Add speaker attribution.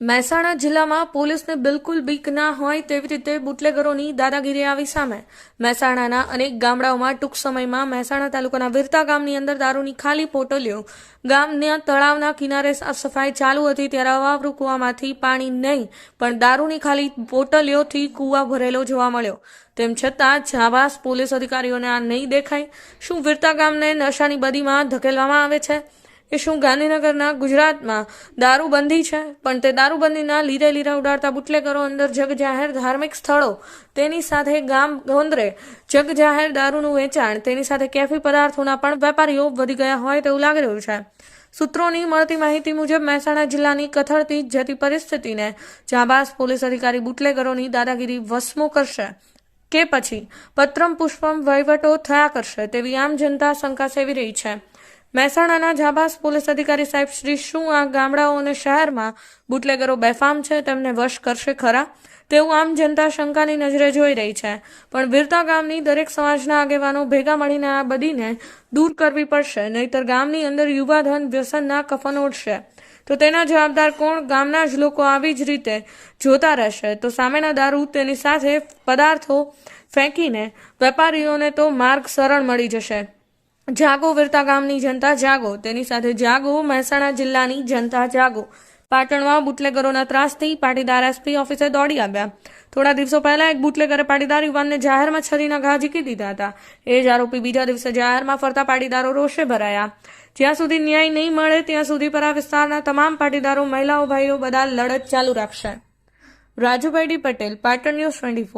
Speaker 1: મહેસાણા જિલ્લામાં પોલીસને બિલકુલ બીક ના હોય તેવી રીતે બુટલેગરોની દાદાગીરી આવી સામે. મહેસાણાના અનેક ગામડાઓમાં ટૂંક સમયમાં મહેસાણા તાલુકાના વિરતા ગામની અંદર દારૂની ખાલી પોટલીઓ, ગામના તળાવના કિનારે સફાઈ ચાલુ હતી ત્યારે અવાવરૂ કૂવામાંથી પાણી નહીં પણ દારૂની ખાલી પોટલીઓથી કૂવા ભરેલો જોવા મળ્યો. તેમ છતાં જાબાઝ પોલીસ અધિકારીઓને આ નહીં દેખાય. શું વિરતા ગામને નશાની બદીમાં ધકેલવામાં આવે છે? એ શું ગાંધીનગરના ગુજરાતમાં દારૂબંધી છે પણ તે દારૂબંધીના લીરે લીરા ઉડાડતા બુટલેગરો અંદર જગજાહેર ધાર્મિક સ્થળો, તેની સાથે ગામ ગોંદરે જગજાહેર દારૂનું વેચાણ, તેની સાથે કેફી પદાર્થોના પણ વેપારીઓ વધી ગયા હોય તેવું લાગી રહ્યું છે. સૂત્રોની મળતી માહિતી મુજબ મહેસાણા જિલ્લાની કથળતી જતી પરિસ્થિતિને જાબાઝ પોલીસ અધિકારી બુટલેગરોની દાદાગીરી વસમો કરશે કે પછી પત્રમ પુષ્પમ વહીવટો થયા કરશે તેવી આમ જનતા શંકા સેવી રહી છે. મહેસાણાના જાબાઝ પોલીસ અધિકારી સાહેબ શ્રી શું આ ગામડાઓ અને શહેરમાં બુટલેગરો બેફામ છે તેમને વશ કરશે ખરા તેવું આમ જનતા શંકાની નજરે જોઈ રહી છે. પણ વિરતા ગામની દરેક સમાજના આગેવાનો ભેગા મળીને આ બધીને દૂર કરવી પડશે, નહીતર ગામની અંદર યુવાધન વ્યસનના કફન ઓઢશે તો તેના જવાબદાર કોણ? ગામના જ લોકો આવી જ રીતે જોતા રહેશે તો સામેના દારૂ તેની સાથે પદાર્થો ફેંકીને વેપારીઓને તો માર્ગ સરળ મળી જશે. જાગો વિરતા ગામની જનતા જાગો, તેની સાથે જાગો મહેસાણા જિલ્લાની જનતા જાગો. પાટણમાં બુટલેગરોના ત્રાસથી પાટીદાર એસપી ઓફિસે દોડી આવ્યા. થોડા દિવસો પહેલા એક બુટલેગરે પાટીદાર યુવાનને જાહેરમાં છરીના ઘા ઝીકી દીધા હતા. એ જ આરોપી બીજા દિવસે જાહેરમાં ફરતા પાટીદારો રોષે ભરાયા. જ્યાં સુધી ન્યાય નહીં મળે ત્યાં સુધી પર આ વિસ્તારના તમામ પાટીદારો, મહિલાઓ, ભાઈઓ બધા લડત ચાલુ રાખશે. Rajubhai D Patel, Patan news 24.